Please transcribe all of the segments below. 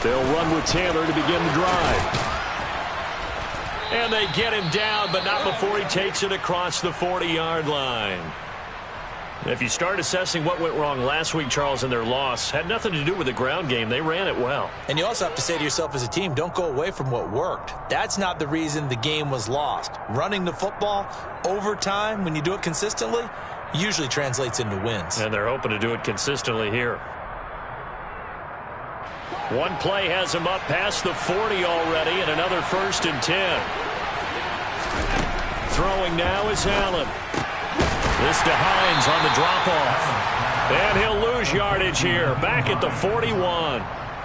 They'll run with Taylor to begin the drive. And they get him down, but not before he takes it across the 40-yard line. If you start assessing what went wrong last week, Charles, in their loss, had nothing to do with the ground game. They ran it well. And you also have to say to yourself as a team, don't go away from what worked. That's not the reason the game was lost. Running the football over time, when you do it consistently, usually translates into wins. And they're hoping to do it consistently here. One play has him up past the 40 already, and another 1st and 10. Throwing now is Allen. This to Hines on the drop-off. And he'll lose yardage here, back at the 41.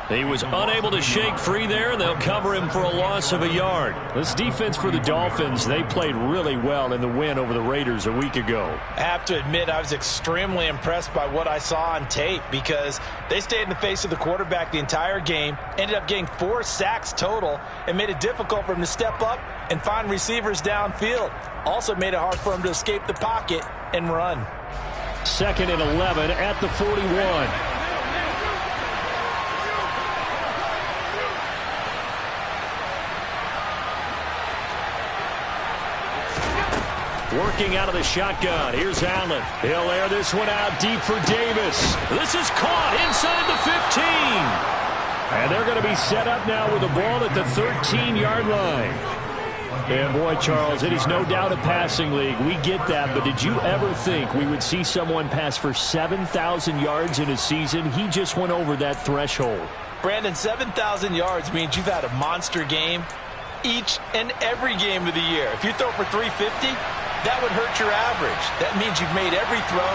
He was unable to shake free there, and they'll cover him for a loss of a yard. This defense for the Dolphins, they played really well in the win over the Raiders a week ago. I have to admit, I was extremely impressed by what I saw on tape because they stayed in the face of the quarterback the entire game, ended up getting 4 sacks total, and made it difficult for him to step up and find receivers downfield. Also made it hard for him to escape the pocket and run. 2nd and 11 at the 41. Working out of the shotgun. Here's Allen. He'll air this one out deep for Davis. This is caught inside the 15. And they're going to be set up now with the ball at the 13-yard line. And boy, Charles, it is no doubt a passing league. We get that, but did you ever think we would see someone pass for 7,000 yards in a season? He just went over that threshold. Brandon, 7,000 yards means you've had a monster game each and every game of the year. If you throw for 350, that would hurt your average. That means you've made every throw,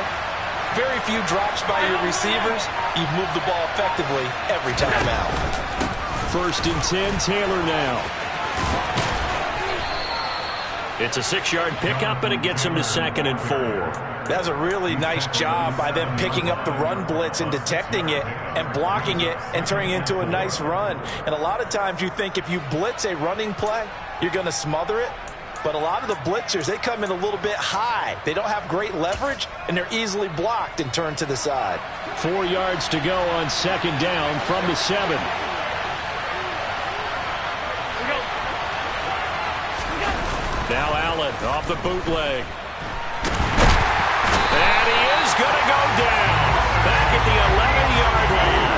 very few drops by your receivers. You've moved the ball effectively every time out. 1st and 10, Taylor now. It's a 6-yard pickup, and it gets him to 2nd and 4. That's a really nice job by them picking up the run blitz and detecting it and blocking it and turning it into a nice run. And a lot of times you think if you blitz a running play, you're going to smother it. But a lot of the blitzers, they come in a little bit high. They don't have great leverage, and they're easily blocked and turned to the side. 4 yards to go on 2nd down from the 7. Now Allen off the bootleg. And he is going to go down. Back at the 11-yard line.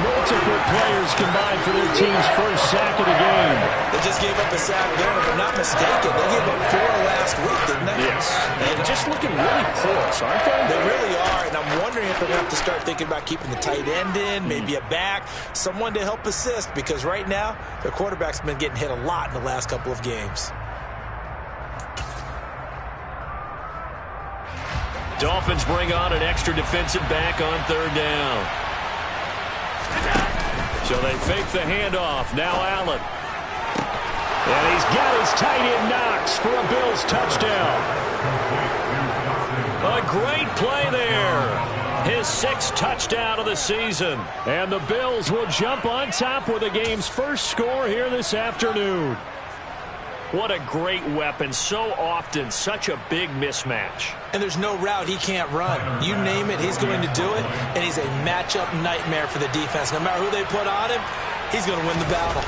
Multiple players combined for their team's 1st sack of the game. They just gave up a sack there, if I'm not mistaken. They gave up 4 last week, didn't they? Yes. And just looking really porous, aren't they? They really are, and I'm wondering if they're going to have to start thinking about keeping the tight end in, maybe a back, someone to help assist, because right now their quarterback's been getting hit a lot in the last couple of games. Dolphins bring on an extra defensive back on 3rd down. So they fake the handoff. Now Allen. And he's got his tight end Knox for a Bills touchdown. A great play there. His 6th touchdown of the season. And the Bills will jump on top with the game's first score here this afternoon. What a great weapon. So often, such a big mismatch. And there's no route he can't run. You name it, he's going to do it. And he's a matchup nightmare for the defense. No matter who they put on him, he's going to win the battle.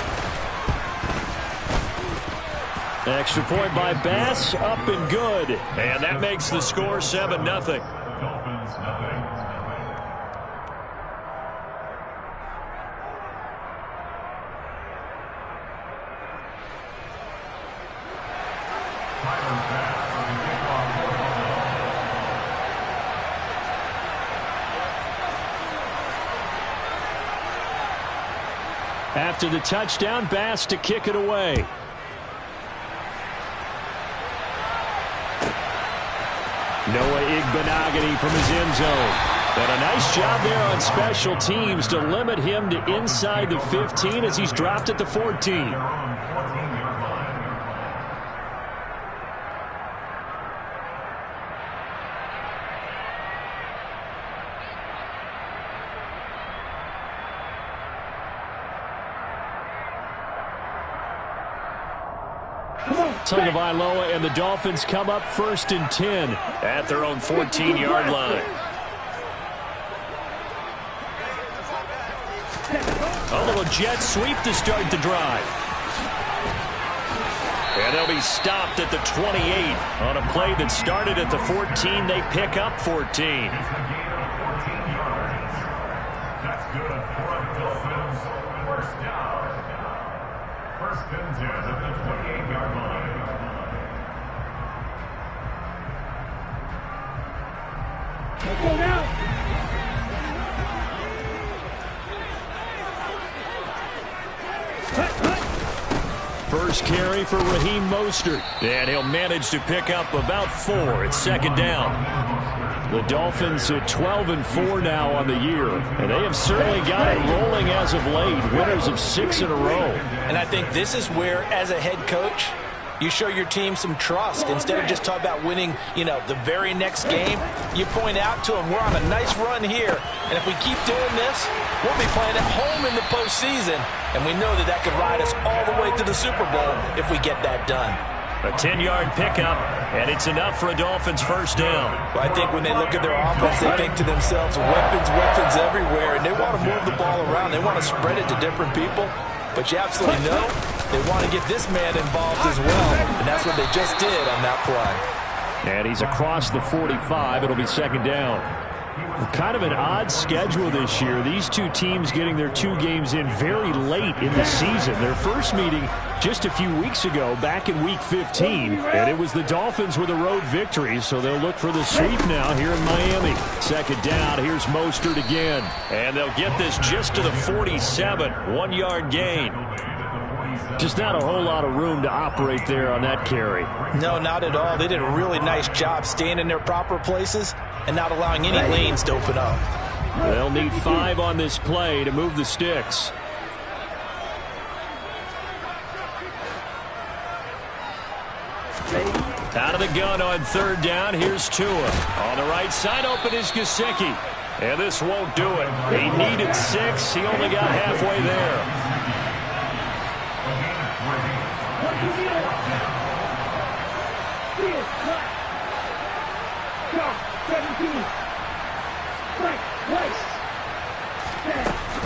Extra point by Bass, up and good. And that makes the score 7-0. After the touchdown, Bass to kick it away. Noah Igbenogany from his end zone. And a nice job there on special teams to limit him to inside the 15 as he's dropped at the 14. Tagovailoa and the Dolphins come up 1st and 10 at their own 14-yard line. A little jet sweep to start the drive. And they'll be stopped at the 28 on a play that started at the 14. They pick up 14. That's good for a Dolphins first down. First and 10 at the 28-yard line. Go now. First carry for Raheem Mostert. And he'll manage to pick up about 4. It's second down. The Dolphins at 12-4 now on the year. And they have certainly got it rolling as of late. Winners of 6 in a row. And I think this is where, as a head coach, you show your team some trust. Instead of just talking about winning, the very next game, you point out to them, we're on a nice run here. And if we keep doing this, we'll be playing at home in the postseason. And we know that could ride us all the way to the Super Bowl if we get that done. A 10-yard pickup, and it's enough for a Dolphins first down. Well, I think when they look at their offense, they think to themselves, weapons everywhere. And they want to move the ball around. They want to spread it to different people. But you absolutely know they want to get this man involved as well. And that's what they just did on that play. And he's across the 45. It'll be second down. Kind of an odd schedule this year. These two teams getting their 2 games in very late in the season. Their first meeting just a few weeks ago, back in Week 15. And it was the Dolphins with a road victory, so they'll look for the sweep now here in Miami. Second down, here's Mostert again. And they'll get this just to the 47. 1-yard gain. Just not a whole lot of room to operate there on that carry. No, not at all. They did a really nice job staying in their proper places and not allowing any lanes to open up. They'll need 5 on this play to move the sticks. Out of the gun on third down. Here's Tua. On the right side, open is Gesicki. And this won't do it. He needed 6. He only got halfway there.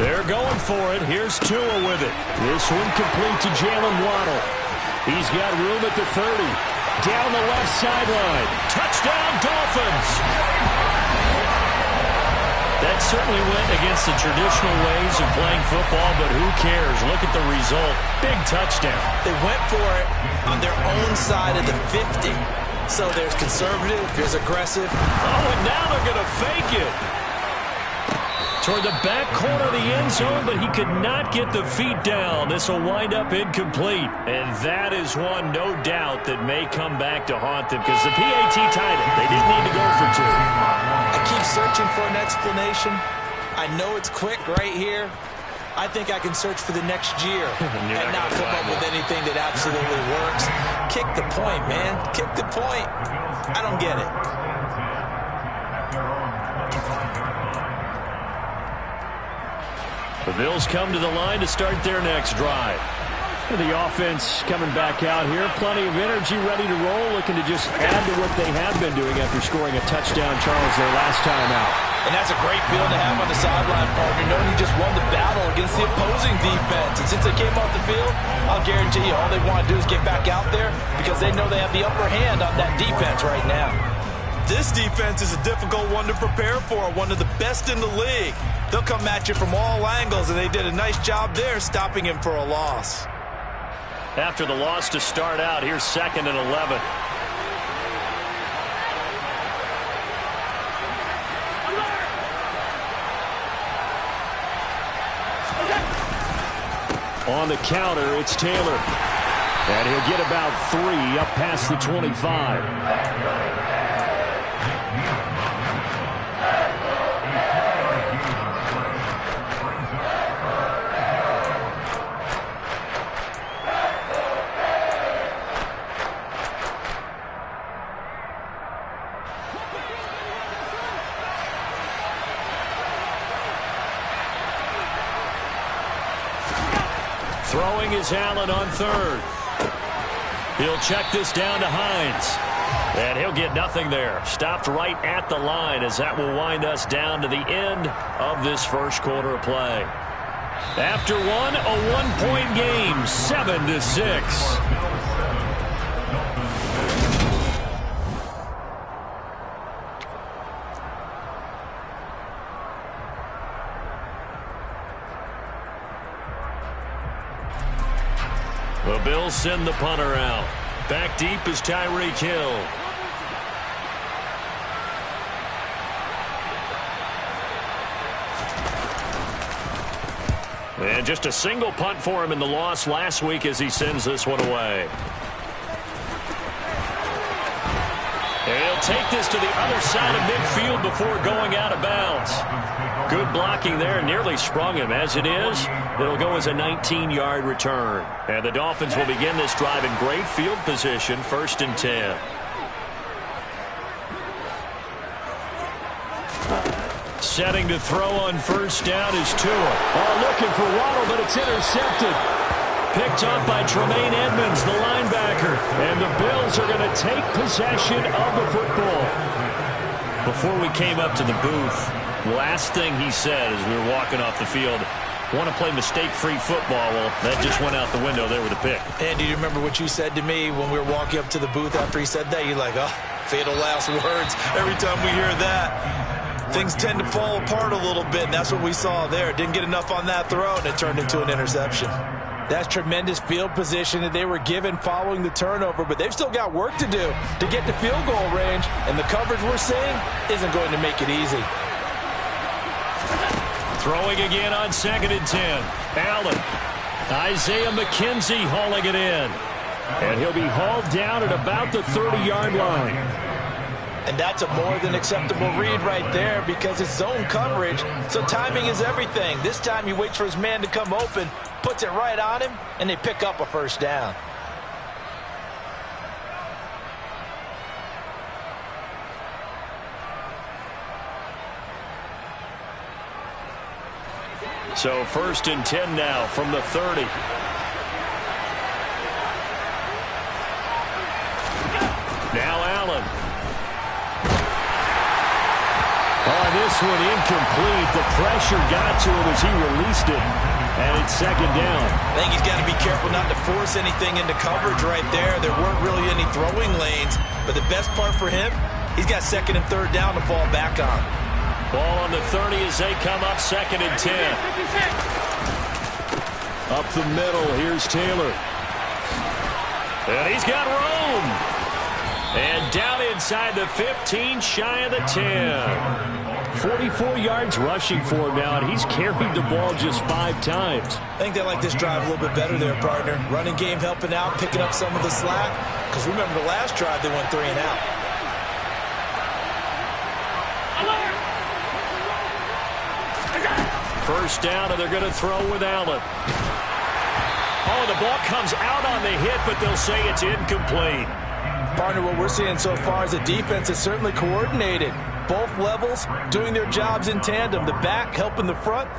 They're going for it. Here's Tua with it. This one complete to Jalen Waddle. He's got room at the 30. Down the left sideline. Touchdown, Dolphins! That certainly went against the traditional ways of playing football, but who cares? Look at the result. Big touchdown. They went for it on their own side of the 50. So there's conservative, there's aggressive. Oh, and now they're going to fake it. Toward the back corner of the end zone, but he could not get the feet down. This will wind up incomplete. And that is one, no doubt, that may come back to haunt them because the PAT tied it. They didn't need to go for 2. I keep searching for an explanation. I know it's quick right here. I think I can search for the next year and not come up with anything that absolutely works. Kick the point, man. Kick the point. I don't get it. The Bills come to the line to start their next drive. The offense coming back out here. Plenty of energy, ready to roll, looking to just add to what they have been doing after scoring a touchdown, Charles, their last time out. And that's a great feeling to have on the sideline, partner, knowing you just won the battle against the opposing defense. And since they came off the field, I'll guarantee you all they want to do is get back out there because they know they have the upper hand on that defense right now. This defense is a difficult one to prepare for, one of the best in the league. They'll come at you from all angles, and they did a nice job there stopping him for a loss. After the loss to start out, here's 2nd and 11. On the counter, it's Taylor. And he'll get about 3 up past the 25. Throwing is Allen on third. He'll check this down to Hines. And he'll get nothing there. Stopped right at the line as that will wind us down to the end of this first quarter of play. After one, a one-point game, 7-6. The Bills send the punter out. Back deep is Tyreek Hill. And just a single punt for him in the loss last week as he sends this one away. And he'll take this to the other side of midfield before going out of bounds. Good blocking there, nearly sprung him. As it is, it'll go as a 19-yard return. And the Dolphins will begin this drive in great field position, 1st and 10. Setting to throw on 1st down is Tua. Oh, looking for Waddle, but it's intercepted. Picked up by Tremaine Edmonds, the linebacker. And the Bills are going to take possession of the football. Before we came up to the booth, last thing he said as we were walking off the field, want to play mistake-free football. Well, that just went out the window there with a pick. And do you remember what you said to me when we were walking up to the booth after he said that? You're like, oh, fatal last words. Every time we hear that, things tend to fall apart a little bit, and that's what we saw there. Didn't get enough on that throw, and it turned into an interception. That's tremendous field position that they were given following the turnover, but they've still got work to do to get to field goal range, and the coverage we're seeing isn't going to make it easy. Throwing again on 2nd and 10. Allen. Isaiah McKenzie hauling it in. And he'll be hauled down at about the 30-yard line. And that's a more than acceptable read right there because it's zone coverage, so timing is everything. This time he waits for his man to come open, puts it right on him, and they pick up a 1st down. So 1st and 10 now from the 30. Now Allen. Oh, this one incomplete. The pressure got to him as he released it. And it's 2nd down. I think he's got to be careful not to force anything into coverage right there. There weren't really any throwing lanes. But the best part for him, he's got 2nd and 3rd down to fall back on. Ball on the 30 as they come up 2nd and 10. Up the middle, here's Taylor. And he's got room. And down inside the 15, shy of the 10. 44 yards rushing for him now, and he's carried the ball just 5 times. I think they like this drive a little bit better there, partner. Running game helping out, picking up some of the slack. Because remember the last drive, they went 3 and out. First down, and they're going to throw with Allen. Oh, the ball comes out on the hit, but they'll say it's incomplete. Partner, what we're seeing so far is the defense is certainly coordinated. Both levels doing their jobs in tandem. The back helping the front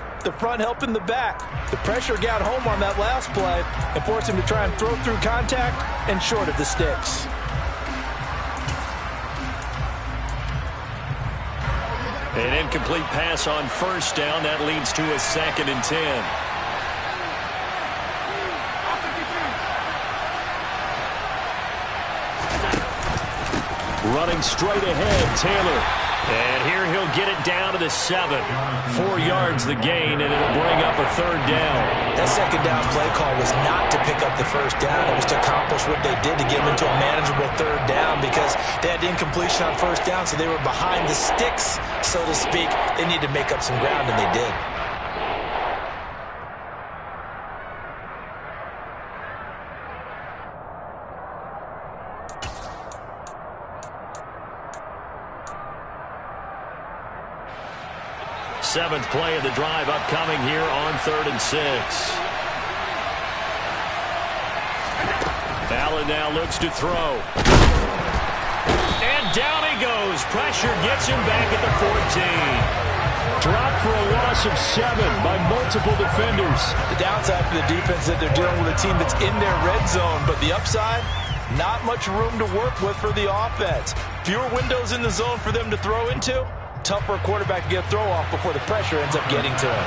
helping the back. The pressure got home on that last play and forced him to try and throw through contact and short of the sticks. An incomplete pass on 1st down. That leads to a 2nd and 10. Running straight ahead, Taylor. And here he'll get it down to the 7. 4 yards the gain, and it'll bring up a 3rd down. That 2nd down play call was not to pick up the 1st down. It was to accomplish what they did to get them into a manageable 3rd down because they had incompletion on 1st down, so they were behind the sticks, so to speak. They needed to make up some ground, and they did. Seventh play of the drive upcoming here on 3rd and 6. Allen now looks to throw. And down he goes. Pressure gets him back at the 14. Dropped for a loss of 7 by multiple defenders. The downside for the defense is that they're dealing with a team that's in their red zone, but the upside, not much room to work with for the offense. Fewer windows in the zone for them to throw into. Tough for a quarterback to get a throw off before the pressure ends up getting to him.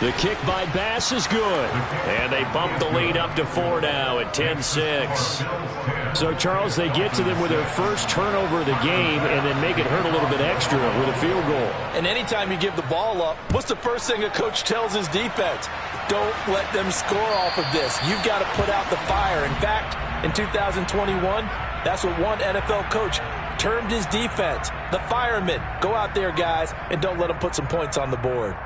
The kick by Bass is good. And they bump the lead up to 4 now at 10-6. So, Charles, they get to them with their first turnover of the game and then make it hurt a little bit extra with a field goal. And anytime you give the ball up, what's the first thing a coach tells his defense? Don't let them score off of this. You've got to put out the fire. In fact, in 2021, that's what one NFL coach termed his defense. The firemen. Go out there, guys, and don't let them put some points on the board.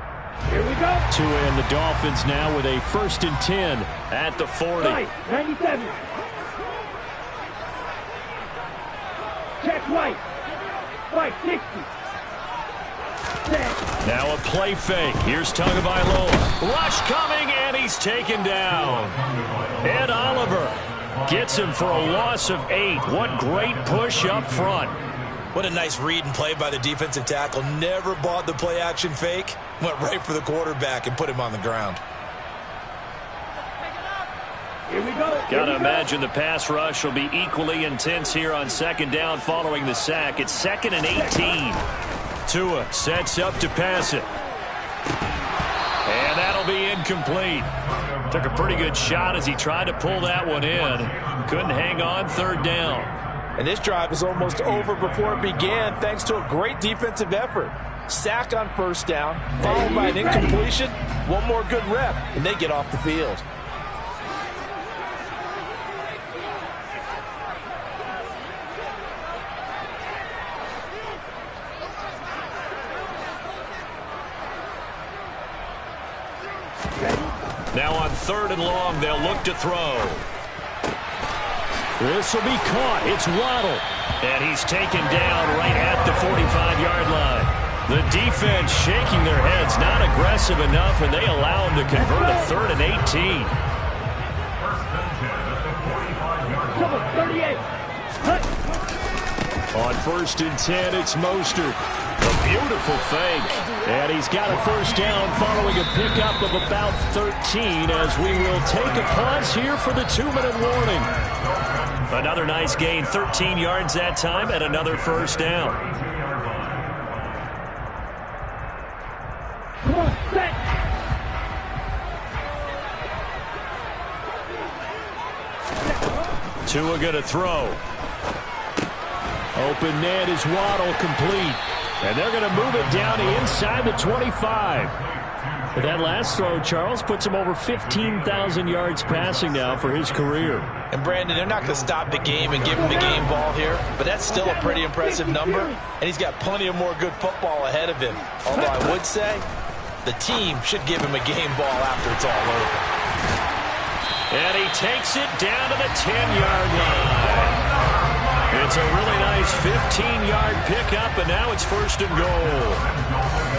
Here we go. To end the Dolphins now with a 1st and 10 at the 40. Right, 97. Check right. Right, 60. Set. Now a play fake. Here's Tagovailoa. Rush coming, and he's taken down. Ed Oliver gets him for a loss of 8. What great push up front. What a nice read and play by the defensive tackle. Never bought the play-action fake. Went right for the quarterback and put him on the ground. Here we go. Got to imagine the pass rush will be equally intense here on 2nd down following the sack. It's 2nd and 18. Tua sets up to pass it. And that'll be incomplete. Took a pretty good shot as he tried to pull that one in. Couldn't hang on 3rd down. And this drive is almost over before it began thanks to a great defensive effort. Sack on 1st down, followed by an incompletion. One more good rep, and they get off the field. Now on 3rd and long, they'll look to throw. This will be caught. It's Waddle. And he's taken down right at the 45-yard line. The defense shaking their heads, not aggressive enough, and they allow him to convert a 3rd and 18. Double 38. On 1st and 10, it's Mostert. A beautiful fake. And he's got a 1st down following a pickup of about 13 as we will take a pause here for the 2-minute warning. Another nice gain, 13 yards that time, and another 1st down. Come on, set. Tua going to throw. Open net is Waddle, complete. And they're going to move it down to inside the 25. But that last throw, Charles, puts him over 15,000 yards passing now for his career. And, Brandon, they're not going to stop the game and give him the game ball here, but that's still a pretty impressive number, and he's got plenty of more good football ahead of him. Although I would say the team should give him a game ball after it's all over. And he takes it down to the 10-yard line. It's a really nice 15-yard pickup, and now it's 1st and goal.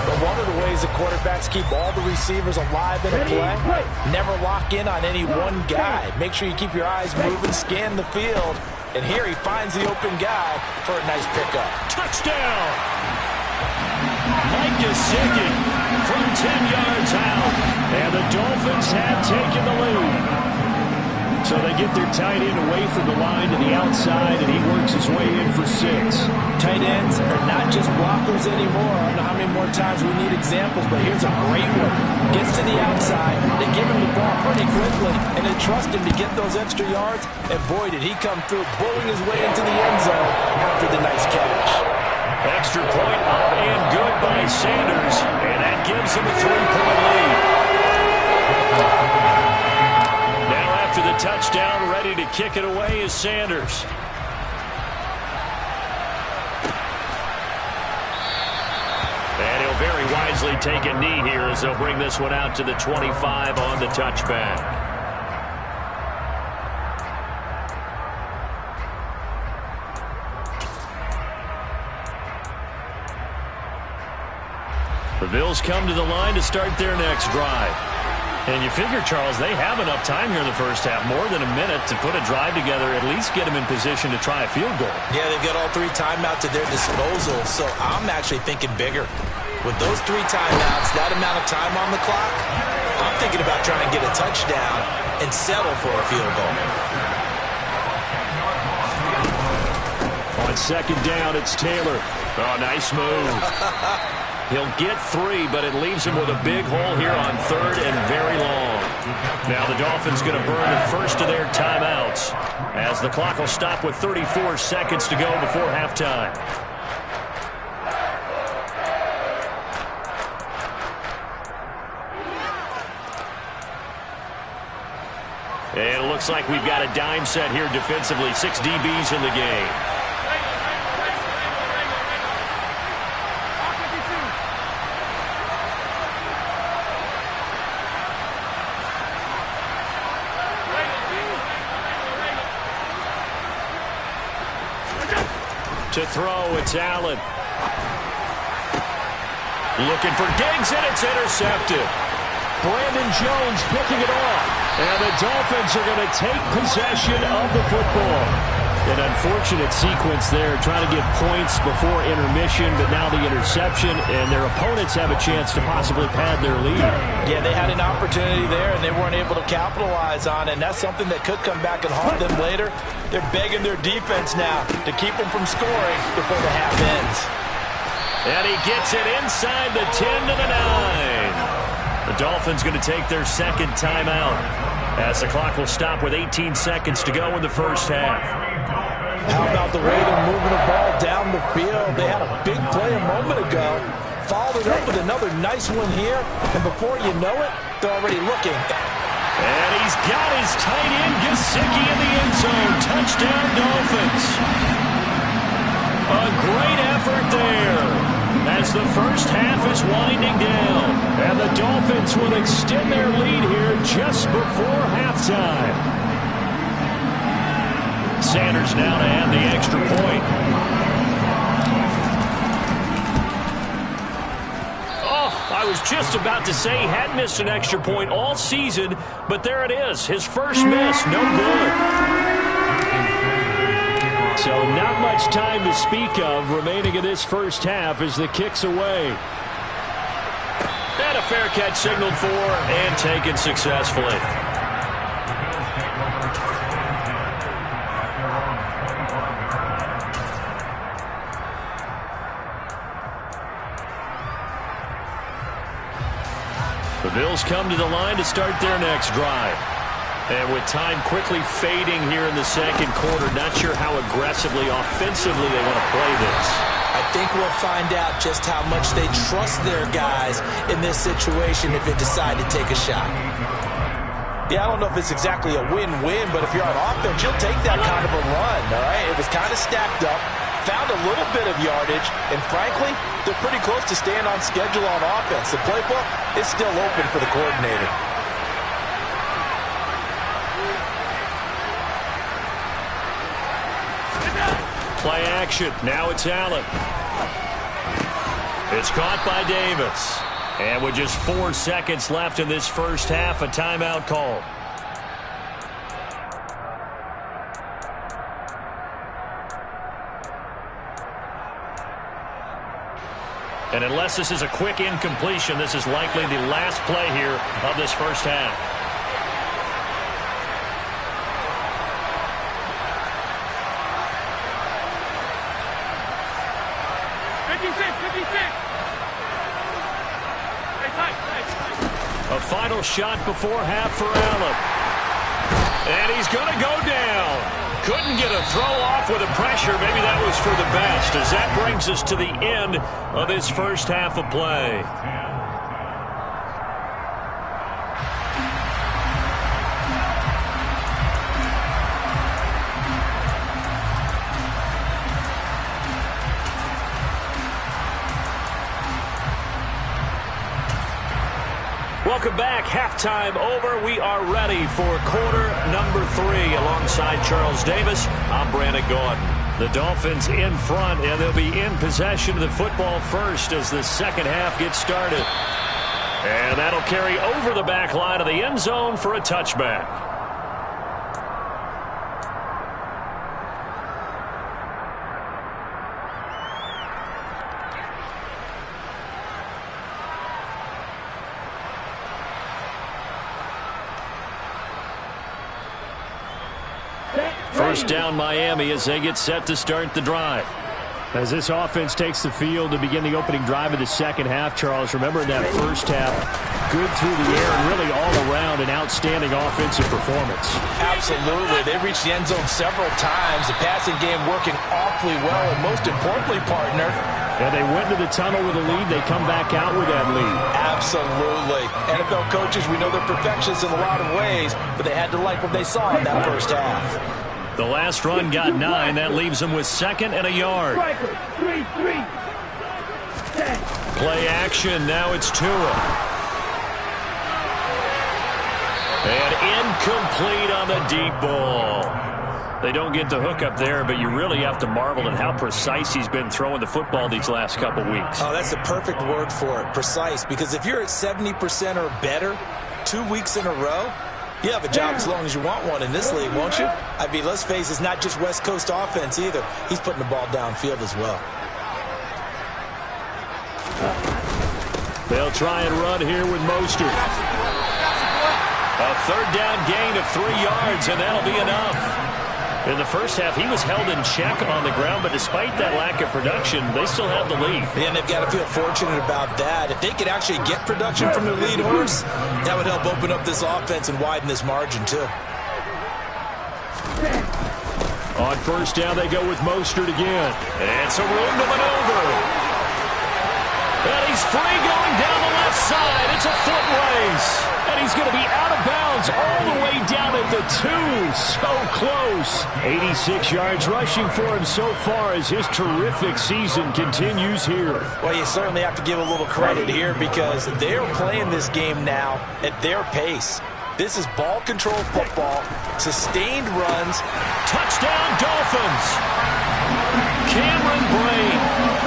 But one of the ways the quarterbacks keep all the receivers alive in a play, never lock in on any one guy. Make sure you keep your eyes moving, scan the field, and here he finds the open guy for a nice pickup. Touchdown! Mike Gesicki from 10 yards out, and the Dolphins have taken the lead. So they get their tight end away from the line to the outside, and he works his way in for 6. Tight ends are not just blockers anymore. I don't know how many more times we need examples, but here's a great one. Gets to the outside, they give him the ball pretty quickly, and they trust him to get those extra yards, and boy, did he come through, bowling his way into the end zone after the nice catch. Extra point up and good by Sanders, and that gives him a 3-point lead. After the touchdown, ready to kick it away is Sanders. And he'll very wisely take a knee here as they'll bring this one out to the 25 on the touchback. The Bills come to the line to start their next drive. And you figure, Charles, they have enough time here in the first half, more than a minute, to put a drive together, at least get them in position to try a field goal. Yeah, they've got all 3 timeouts at their disposal, so I'm actually thinking bigger. With those 3 timeouts, that amount of time on the clock, I'm thinking about trying to get a touchdown and settle for a field goal. On 2nd down, it's Taylor. Oh, nice move. He'll get 3, but it leaves him with a big hole here on 3rd and very long. Now the Dolphins going to burn the first of their timeouts as the clock will stop with 34 seconds to go before halftime. And it looks like we've got a dime set here defensively. 6 DBs in the game. To throw, it's Allen. Looking for Diggs, and it's intercepted. Brandon Jones picking it off. And the Dolphins are going to take possession of the football. An unfortunate sequence there, trying to get points before intermission, but now the interception, and their opponents have a chance to possibly pad their lead. Yeah, they had an opportunity there, and they weren't able to capitalize on it, and that's something that could come back and haunt them later. They're begging their defense now to keep them from scoring before the half ends. And he gets it inside the 10 to the 9. The Dolphins going to take their second timeout as the clock will stop with 18 seconds to go in the first half. How about the way they're moving the ball down the field? They had a big play a moment ago. Followed it up with another nice one here. And before you know it, they're already looking. And he's got his tight end, Gesicki, in the end zone. Touchdown, Dolphins. A great effort there as the first half is winding down. And the Dolphins will extend their lead here just before halftime. Sanders now to add the extra point. Oh, I was just about to say he hadn't missed an extra point all season, but there it is. His first miss, no good. So not much time to speak of remaining in this first half as the kick's away. And a fair catch signaled for and taken successfully. The Bills come to the line to start their next drive. And with time quickly fading here in the second quarter, not sure how aggressively, offensively they want to play this. I think we'll find out just how much they trust their guys in this situation if they decide to take a shot. Yeah, I don't know if it's exactly a win-win, but if you're on offense, you'll take that kind of a run, all right? It was kind of stacked up, found a little bit of yardage, and frankly, they're pretty close to staying on schedule on offense. The playbook is still open for the coordinator. Play action. Now it's Allen. It's caught by Davis. And with just 4 seconds left in this first half, a timeout call. And unless this is a quick incompletion, this is likely the last play here of this first half. A final shot before half for Allen. And he's going to go down. Couldn't get a throw off with the pressure. Maybe that was for the best, as that brings us to the end of this first half of play. Welcome back. Halftime over. We are ready for quarter number 3. Alongside Charles Davis, I'm Brandon Gaudin. The Dolphins in front, and they'll be in possession of the football first as the second half gets started. And that'll carry over the back line of the end zone for a touchback. First down Miami as they get set to start the drive. As this offense takes the field to begin the opening drive of the second half, Charles, remember in that first half, good through the air and really all around an outstanding offensive performance. Absolutely. They reached the end zone several times. The passing game working awfully well, and most importantly, partner, and they went to the tunnel with a lead. They come back out with that lead. Absolutely. NFL coaches, we know they're perfectionists in a lot of ways, but they had to like what they saw in that first half. The last run got 9. That leaves them with 2nd and a yard. 3-3. Play action. Now it's Tua. And incomplete on the deep ball. They don't get the hook up there, but you really have to marvel at how precise he's been throwing the football these last couple weeks. Oh, that's the perfect word for it, precise. Because if you're at 70% or better 2 weeks in a row, you have a job as long as you want one in this league, won't you? I mean, let's face it, it's not just West Coast offense either. He's putting the ball downfield as well. They'll try and run here with Mostert. A 3rd down gain of 3 yards, and that'll be enough. In the first half, he was held in check on the ground, but despite that lack of production, they still have the lead. And they've got to feel fortunate about that. If they could actually get production from their lead horse, that would help open up this offense and widen this margin, too. On 1st down, they go with Mostert again. And some room to maneuver. And he's free going down the left side. It's a foot race. And he's going to be out of bounds all the way down at the 2. So close. 86 yards rushing for him so far as his terrific season continues here. Well, you certainly have to give a little credit here because they're playing this game now at their pace. This is ball control football, sustained runs. Touchdown, Dolphins. Cameron Braid,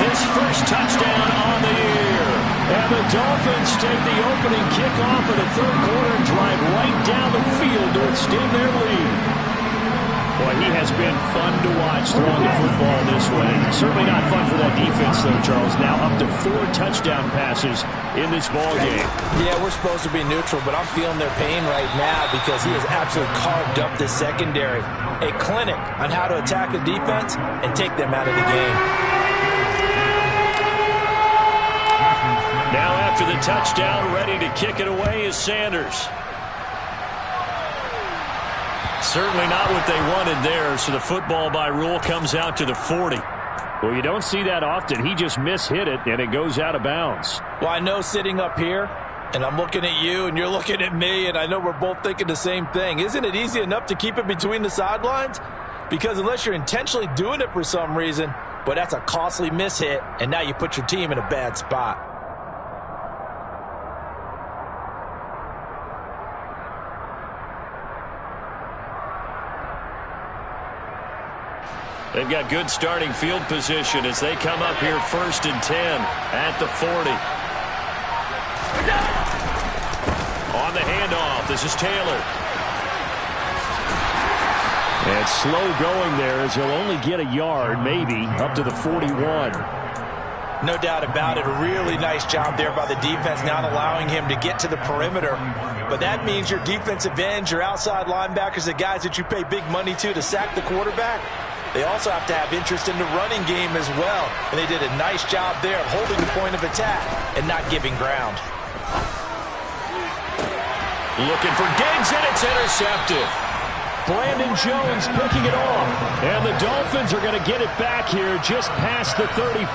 his first touchdown on the year. And the Dolphins take the opening kickoff of the 3rd quarter and drive right down the field to extend their lead. Boy, he has been fun to watch throwing the football this way. Certainly not fun for that defense, though, Charles. Now up to 4 touchdown passes in this ball game. Yeah, we're supposed to be neutral, but I'm feeling their pain right now because he has absolutely carved up this secondary. A clinic on how to attack the defense and take them out of the game. Now after the touchdown, ready to kick it away is Sanders. Certainly not what they wanted there, so the football by rule comes out to the 40. Well, you don't see that often. He just mishit it, and it goes out of bounds. Well, I know sitting up here, and I'm looking at you, and you're looking at me, and I know we're both thinking the same thing. Isn't it easy enough to keep it between the sidelines? Because unless you're intentionally doing it for some reason, but that's a costly mishit, and now you put your team in a bad spot. They've got good starting field position as they come up here 1st and 10 at the 40. On the handoff, this is Taylor. And slow going there as he'll only get a yard, maybe, up to the 41. No doubt about it. A really nice job there by the defense, not allowing him to get to the perimeter. But that means your defensive ends, your outside linebackers, the guys that you pay big money to sack the quarterback, they also have to have interest in the running game as well. And they did a nice job there of holding the point of attack and not giving ground. Looking for Diggs, and it's intercepted. Brandon Jones picking it off. And the Dolphins are going to get it back here just past the 35.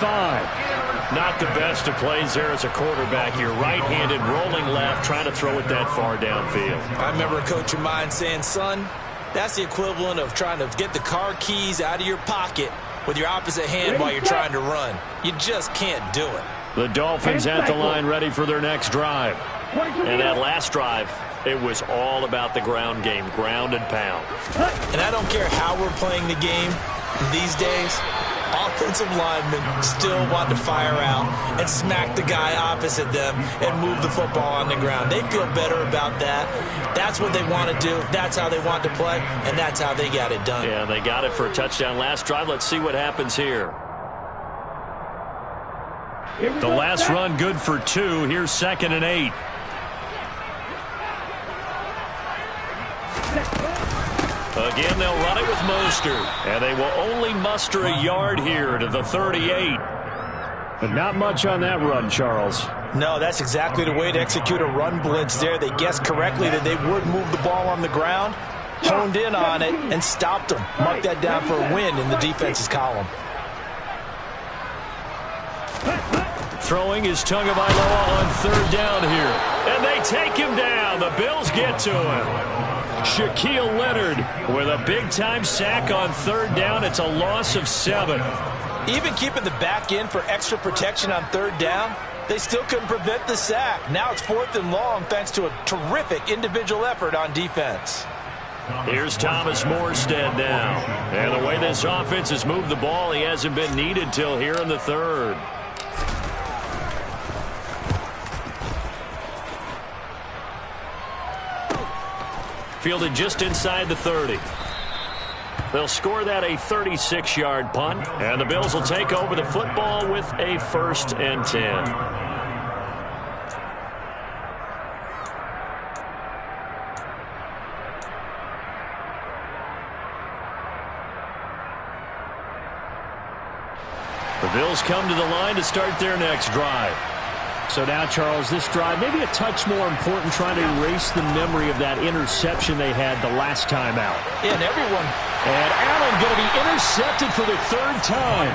Not the best of plays there as a quarterback. You're right-handed, rolling left, trying to throw it that far downfield. I remember a coach of mine saying, son, that's the equivalent of trying to get the car keys out of your pocket with your opposite hand while you're trying to run. You just can't do it. The Dolphins at the line ready for their next drive. And that last drive, it was all about the ground game, ground and pound. And I don't care how we're playing the game these days, offensive linemen still want to fire out and smack the guy opposite them and move the football on the ground. They feel better about that. That's what they want to do. That's how they want to play, and that's how they got it done. Yeah, they got it for a touchdown last drive. Let's see what happens here. The last run good for 2. Here's 2nd and 8. Again, they'll run it with Mostert. And they will only muster a yard here to the 38. But not much on that run, Charles. No, that's exactly the way to execute a run blitz there. They guessed correctly that they would move the ball on the ground, honed in on it, and stopped them. Mark that down for a win in the defense's column. Throwing is Tagovailoa on third down here. And they take him down. The Bills get to him. Shaquille Leonard with a big-time sack on third down. It's a loss of 7. Even keeping the back in for extra protection on third down, they still couldn't prevent the sack. Now it's 4th and long thanks to a terrific individual effort on defense. Here's Thomas Morstead now. And the way this offense has moved the ball, he hasn't been needed till here in the 3rd. Fielded just inside the 30. They'll score that a 36-yard punt, and the Bills will take over the football with a 1st and 10. The Bills come to the line to start their next drive. So now, Charles, this drive maybe a touch more important, trying to erase the memory of that interception they had the last time out. Yeah, and everyone. And Allen going to be intercepted for the 3rd time.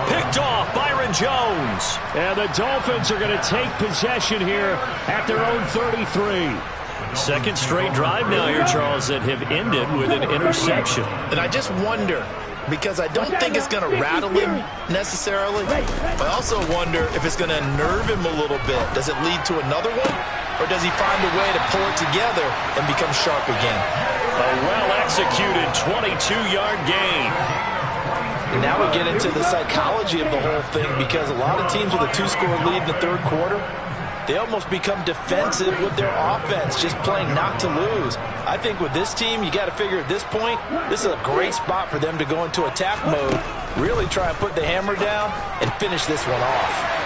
Picked off Byron Jones. And the Dolphins are going to take possession here at their own 33. Second straight drive now here, Charles, that have ended with an interception. And I just wonder, because I don't think it's going to rattle him necessarily. I also wonder if it's going to unnerve him a little bit. Does it lead to another one? Or does he find a way to pull it together and become sharp again? A well-executed 22-yard gain. And now we get into the psychology of the whole thing, because a lot of teams with a 2-score lead in the 3rd quarter, they almost become defensive with their offense, just playing not to lose. I think with this team, you got to figure at this point, this is a great spot for them to go into attack mode, really try and put the hammer down and finish this one off.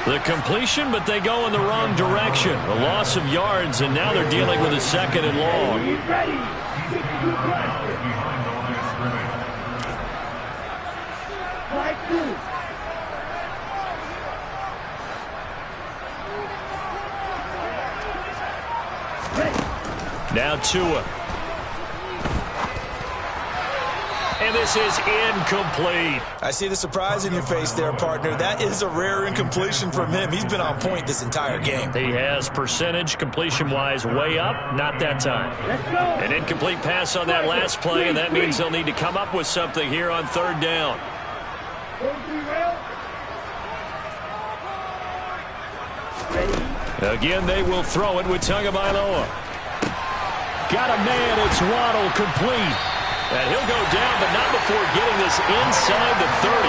The completion, but they go in the wrong direction. A loss of yards, and now they're dealing with a 2nd and long. Now Tua. And this is incomplete. I see the surprise in your face there, partner. That is a rare incompletion from him. He's been on point this entire game. He has percentage completion-wise way up. Not that time. An incomplete pass on that last play, and that means they'll need to come up with something here on 3rd down. Again, they will throw it with Tagovailoa. Got a man. It's Waddle, complete. And he'll go down, but not before getting this inside the 30.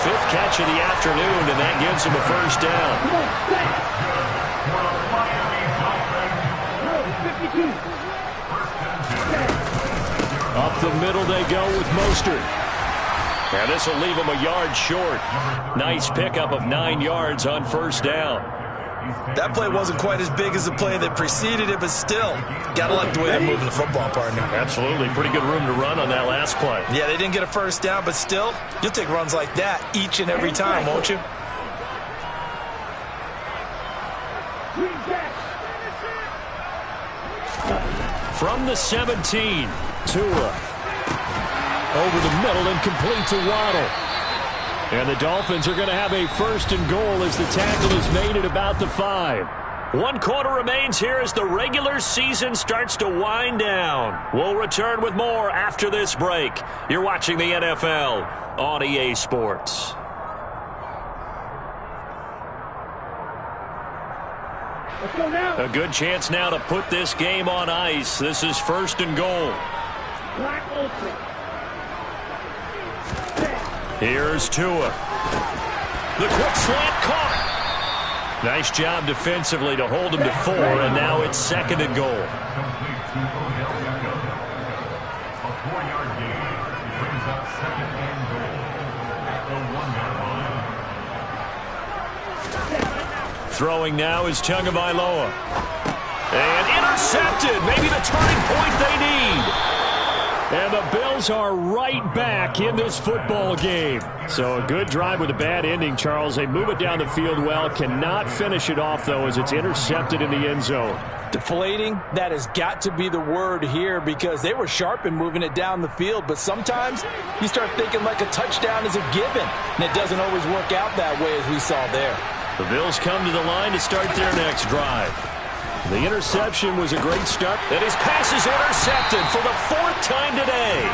5th catch of the afternoon, and that gives him a 1st down. Up the middle they go with Mostert. And this will leave him a yard short. Nice pickup of 9 yards on 1st down. That play wasn't quite as big as the play that preceded it, but still, gotta like the way they're moving the football, partner. Absolutely. Pretty good room to run on that last play. Yeah, they didn't get a 1st down, but still, you'll take runs like that each and every time, won't you? From the 17, Tua. Over the middle and complete to Waddle. And the Dolphins are going to have a 1st and goal as the tackle is made at about the 5. 1 quarter remains here as the regular season starts to wind down. We'll return with more after this break. You're watching the NFL on EA Sports. Let's go now. A good chance now to put this game on ice. This is 1st and goal. Black Ultra. Here's Tua. The quick slant caught. Nice job defensively to hold him to 4, and now it's 2nd and goal. A 4-yard gain brings up 2nd and goal at the 1-yard line. Throwing now is Tagovailoa. And intercepted. Maybe the turning point they need. And the Bills are right back in this football game. So a good drive with a bad ending, Charles. They move it down the field well. Cannot finish it off, though, as it's intercepted in the end zone. Deflating, that has got to be the word here because they were sharp in moving it down the field. But sometimes you start thinking like a touchdown is a given. And it doesn't always work out that way as we saw there. The Bills come to the line to start their next drive. The interception was a great start, and his pass is intercepted for the 4th time today.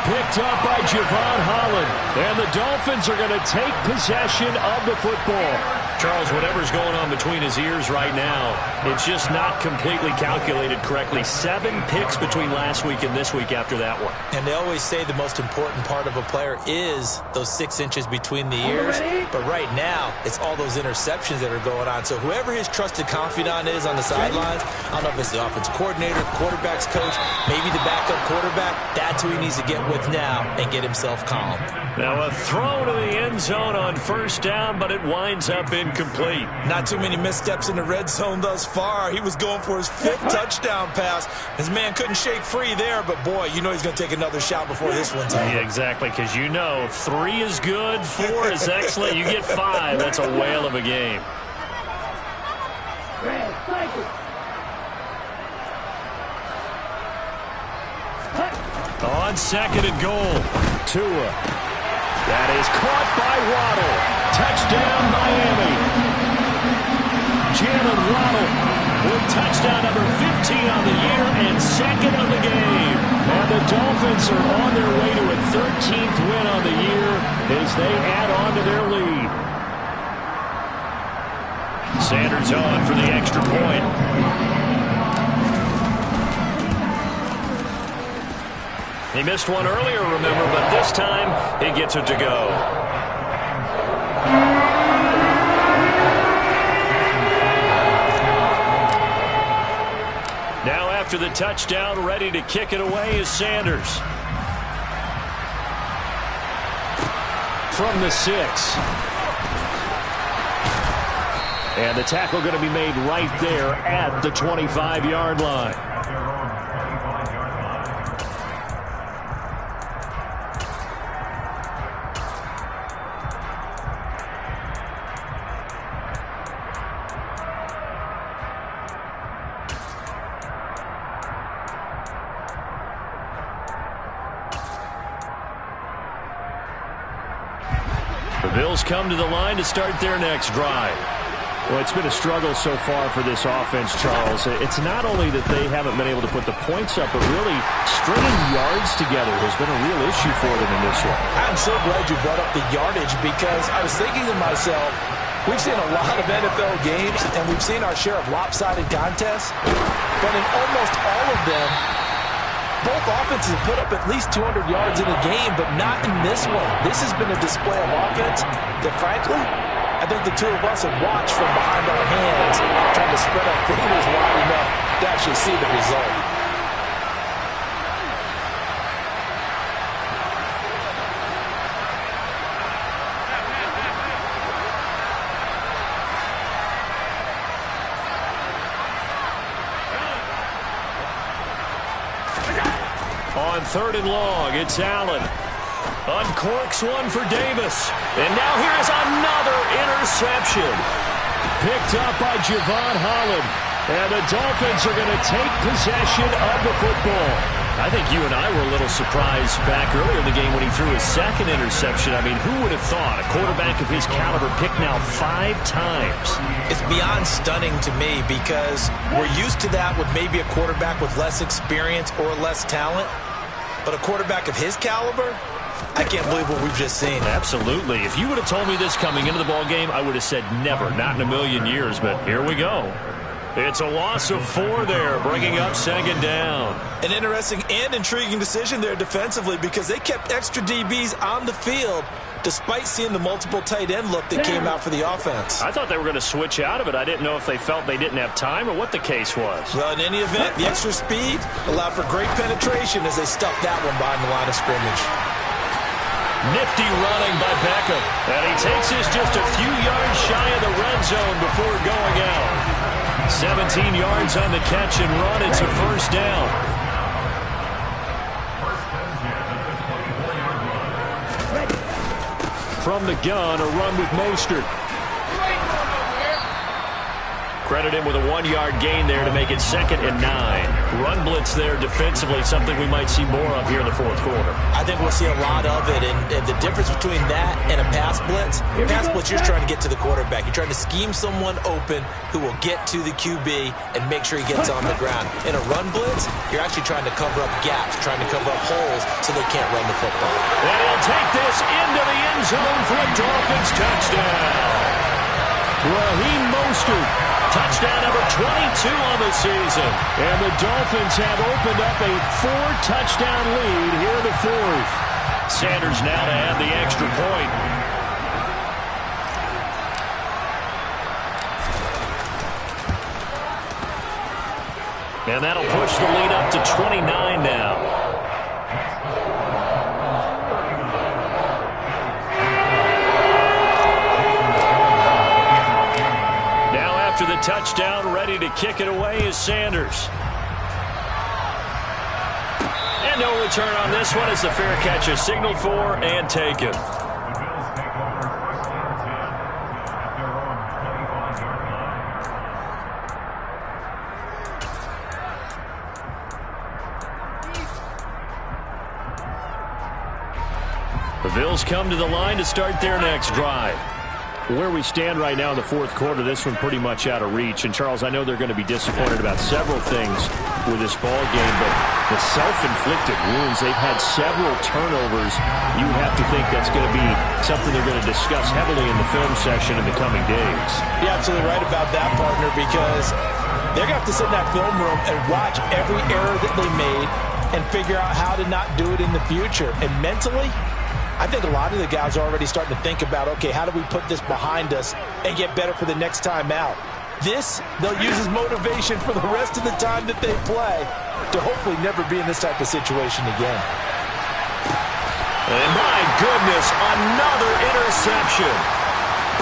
Picked up by Javon Holland, and the Dolphins are going to take possession of the football. Charles, whatever's going on between his ears right now, it's just not completely calculated correctly. 7 picks between last week and this week after that one. And they always say the most important part of a player is those 6 inches between the ears. But right now, it's all those interceptions that are going on. So whoever his trusted confidant is on the sidelines, I don't know if it's the offensive coordinator, quarterback's coach, maybe the backup quarterback, that's who he needs to get with now and get himself calm. Now a throw to the end zone on 1st down, but it winds up incomplete. Not too many missteps in the red zone thus far. He was going for his 5th touchdown pass. His man couldn't shake free there, but boy, you know he's going to take another shot before this one's over. Yeah, exactly, because you know 3 is good, 4 is excellent. You get 5, that's a whale of a game. On 2nd and goal, Tua. That is caught by Waddle. Touchdown, Miami. Jalen Waddle with touchdown number 15 on the year and 2nd of the game. And the Dolphins are on their way to a 13th win on the year as they add on to their lead. Sanders on for the extra point. He missed one earlier, remember, but this time he gets it to go. Now after the touchdown, ready to kick it away is Sanders. From the 6. And the tackle going to be made right there at the 25-yard line. The Bills come to the line to start their next drive. Well, it's been a struggle so far for this offense, Charles. It's not only that they haven't been able to put the points up, but really stringing yards together has been a real issue for them in this one. I'm so glad you brought up the yardage because I was thinking to myself, we've seen a lot of NFL games and we've seen our share of lopsided contests, but in almost all of them, both offenses have put up at least 200 yards in a game, but not in this one. This has been a display of offense that, frankly, I think the two of us have watched from behind our hands, trying to spread our fingers wide enough to actually see the result. On 3rd and long, it's Allen. Uncorks one for Davis. And now here's another interception. Picked up by Javon Holland. And the Dolphins are going to take possession of the football. I think you and I were a little surprised back earlier in the game when he threw his 2nd interception. I mean, who would have thought a quarterback of his caliber picked now 5 times? It's beyond stunning to me because we're used to that with maybe a quarterback with less experience or less talent. But a quarterback of his caliber, I can't believe what we've just seen. Absolutely. If you would have told me this coming into the ball game, I would have said never, not in a million years. But here we go. It's a loss of 4 there, bringing up 2nd down. An interesting and intriguing decision there defensively because they kept extra DBs on the field despite seeing the multiple tight end look that came out for the offense. I thought they were going to switch out of it. I didn't know if they felt they didn't have time or what the case was. Well, in any event, the extra speed allowed for great penetration as they stuffed that one behind the line of scrimmage. Nifty running by Beckham. And he takes this just a few yards shy of the red zone before going out. 17 yards on the catch and run. It's a first down. From the gun, a run with Mostert. Credit him with a 1-yard gain there to make it 2nd and 9. Run blitz there defensively, something we might see more of here in the fourth quarter. I think we'll see a lot of it, and the difference between that and a pass blitz, you're trying to get to the quarterback. You're trying to scheme someone open who will get to the QB and make sure he gets on the ground. In a run blitz, you're actually trying to cover up gaps, trying to cover up holes so they can't run the football. And he'll take this into the end zone for a Dolphins touchdown. Raheem Mostert. Touchdown number 22 on the season. And the Dolphins have opened up a 4-touchdown lead here in the fourth. Sanders now to add the extra point. And that'll push the lead up to 29 now. After the touchdown, ready to kick it away is Sanders. And no return on this one as the fair catch is signaled for and taken. The Bills come to the line to start their next drive. Where we stand right now in the fourth quarter, this one pretty much out of reach. And, Charles, I know they're going to be disappointed about several things with this ball game, but the self-inflicted wounds, they've had several turnovers. You have to think that's going to be something they're going to discuss heavily in the film session in the coming days. You're absolutely right about that, partner, because they're going to have to sit in that film room and watch every error that they made and figure out how to not do it in the future. And mentally, I think a lot of the guys are already starting to think about, okay, how do we put this behind us and get better for the next time out? This, they'll use as motivation for the rest of the time that they play to hopefully never be in this type of situation again. And my goodness, another interception.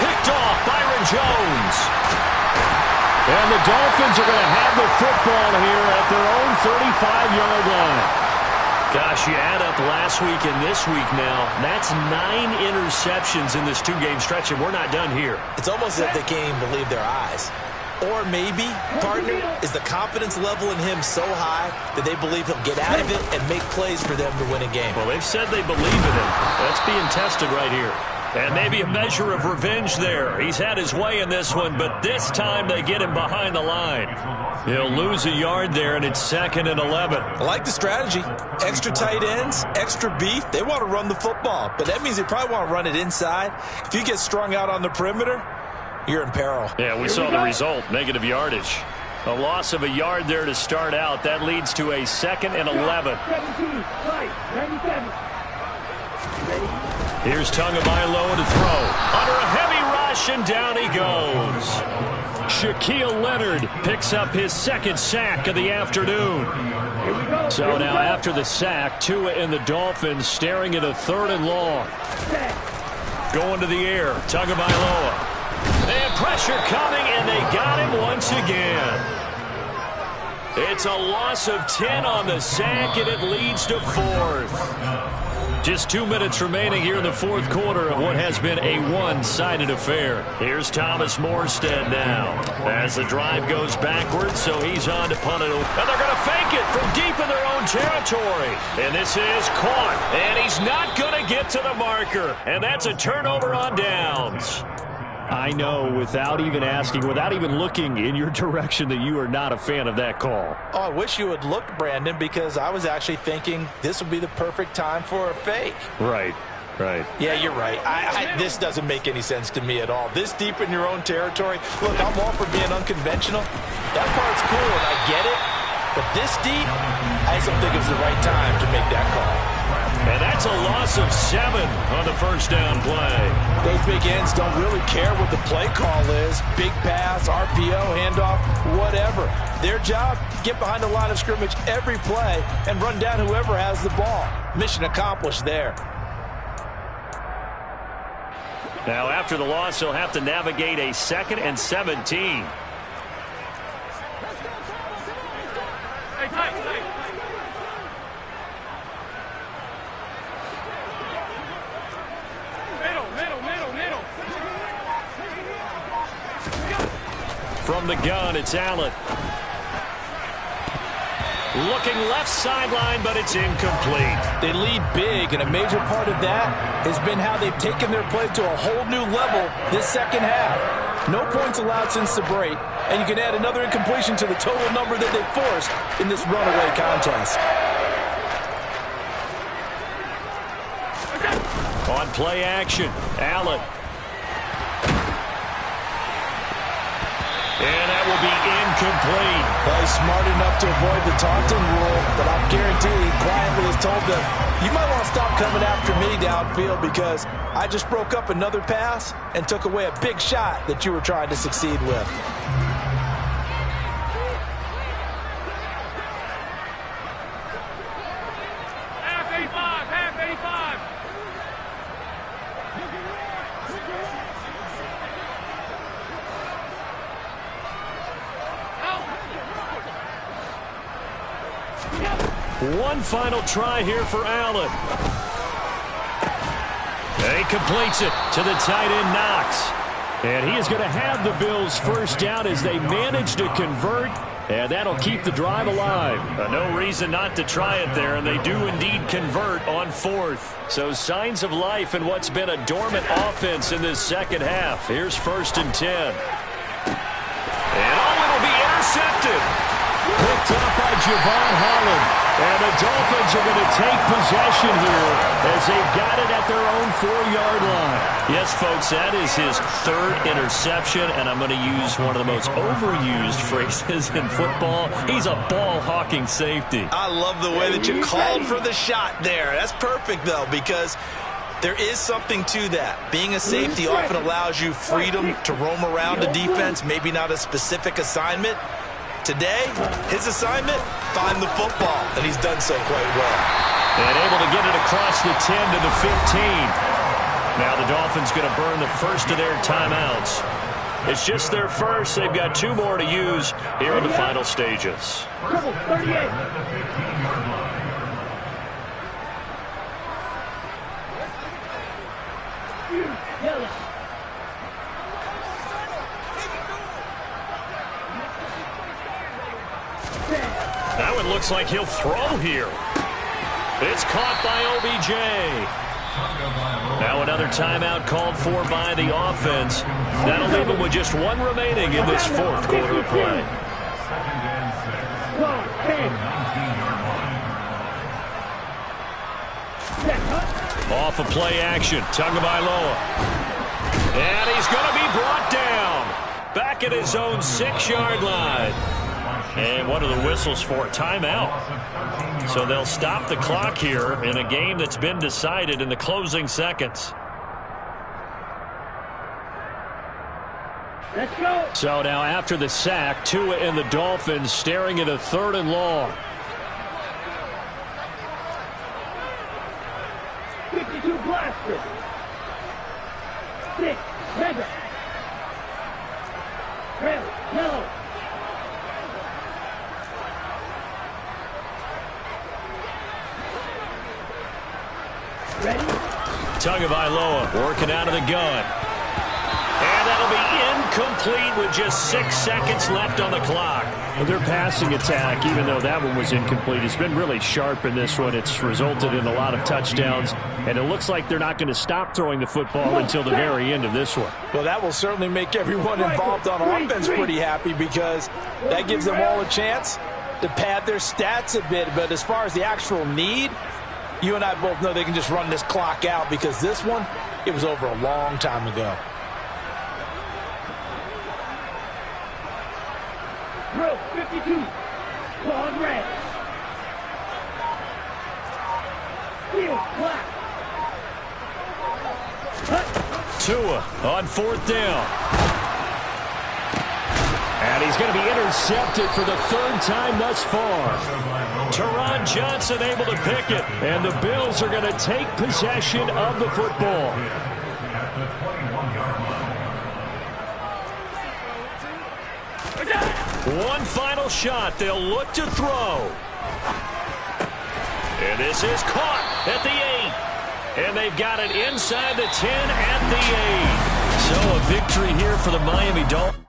Picked off Byron Jones. And the Dolphins are going to have the football here at their own 35-yard line. Gosh, you add up last week and this week now, that's 9 interceptions in this 2-game stretch, and we're not done here. It's almost as if they can't even believe their eyes. Or maybe, partner, is the confidence level in him so high that they believe he'll get out of it and make plays for them to win a game. Well, they've said they believe in him. That's being tested right here. And maybe a measure of revenge there. He's had his way in this one, but this time they get him behind the line. He'll lose a yard there, and it's 2nd and 11. I like the strategy. Extra tight ends, extra beef. They want to run the football, but that means they probably want to run it inside. If you get strung out on the perimeter, you're in peril. Yeah, we saw the result, negative yardage. A loss of a yard there to start out. That leads to a 2nd and 11. 17, right, 97. Here's Tagovailoa to throw. Under a heavy rush, and down he goes. Shaquille Leonard picks up his 2nd sack of the afternoon. So now after the sack, Tua and the Dolphins staring at a 3rd and long. Going to the air, Tagovailoa. And pressure coming, and they got him once again. It's a loss of 10 on the sack, and it leads to 4th. Just 2 minutes remaining here in the fourth quarter of what has been a one-sided affair. Here's Thomas Morstead now as the drive goes backwards, so he's on to punt it. And they're going to fake it from deep in their own territory. And this is caught. And he's not going to get to the marker. And that's a turnover on downs. I know, without even asking, without even looking in your direction, that you are not a fan of that call. Oh, I wish you had looked, Brandon, because I was actually thinking this would be the perfect time for a fake. Right. Yeah, you're right. This doesn't make any sense to me at all. This deep in your own territory. Look, I'm all for being unconventional. That part's cool, and I get it. But this deep, I just don't think it's the right time to make that call. And that's a loss of 7 on the first down play. Those big ends don't really care what the play call is. Big pass, RPO, handoff, whatever. Their job, get behind the line of scrimmage every play and run down whoever has the ball. Mission accomplished there. Now, after the loss, he'll have to navigate a 2nd and 17. From the gun, it's Allen. Looking left sideline, but it's incomplete. They lead big, and a major part of that has been how they've taken their play to a whole new level this second half. No points allowed since the break, and you can add another incompletion to the total number that they forced in this runaway contest. On play action, Allen. And that will be incomplete. Well, he's smart enough to avoid the taunting rule, but I'm guaranteed he quietly has told them, you might want to stop coming after me downfield because I just broke up another pass and took away a big shot that you were trying to succeed with. One final try here for Allen. He completes it to the tight end, Knox. And he is going to have the Bills first down as they manage to convert, and that'll keep the drive alive. No reason not to try it there, and they do indeed convert on fourth. So signs of life in what's been a dormant offense in this second half. Here's 1st and 10. And it'll be intercepted. Picked up by Javon Holland. And the Dolphins are going to take possession here as they've got it at their own 4-yard line. Yes, folks, that is his 3rd interception, and I'm going to use one of the most overused phrases in football. He's a ball-hawking safety. I love the way that you called for the shot there. That's perfect, though, because there is something to that. Being a safety often allows you freedom to roam around the defense, maybe not a specific assignment. Today, his assignment, find the football, and he's done so quite well. And able to get it across the 10 to the 15. Now the Dolphins going to burn the first of their timeouts. It's just their first. They've got 2 more to use here in the final stages. Triple 38. Yellow. That one looks like he'll throw here. It's caught by OBJ. Now another timeout called for by the offense. That'll leave him with just 1 remaining in this 4th quarter of play. Off of play action, Tagovailoa. And he's going to be brought down. Back at his own 6-yard line. And what are the whistles for? Timeout. So they'll stop the clock here in a game that's been decided in the closing seconds. Let's go. So now after the sack, Tua and the Dolphins staring at a 3rd and long. 52 blaster. 6. Red. Red. Yellow. Ready? Tagovailoa working out of the gun. And that'll be incomplete with just 6 seconds left on the clock. Their passing attack, even though that one was incomplete, has been really sharp in this one. It's resulted in a lot of touchdowns, and it looks like they're not going to stop throwing the football until the very end of this one. Well, that will certainly make everyone involved on offense pretty happy because that gives them all a chance to pad their stats a bit. But as far as the actual need, you and I both know they can just run this clock out because this one, it was over a long time ago. Drill 52. Claw red. Field black. Tua on 4th down. And he's going to be intercepted for the 3rd time thus far. Teron Johnson able to pick it. And the Bills are going to take possession of the football. At the 21-yard line. One final shot. They'll look to throw. And this is caught at the 8. And they've got it inside the 10 at the 8. So a victory here for the Miami Dolphins.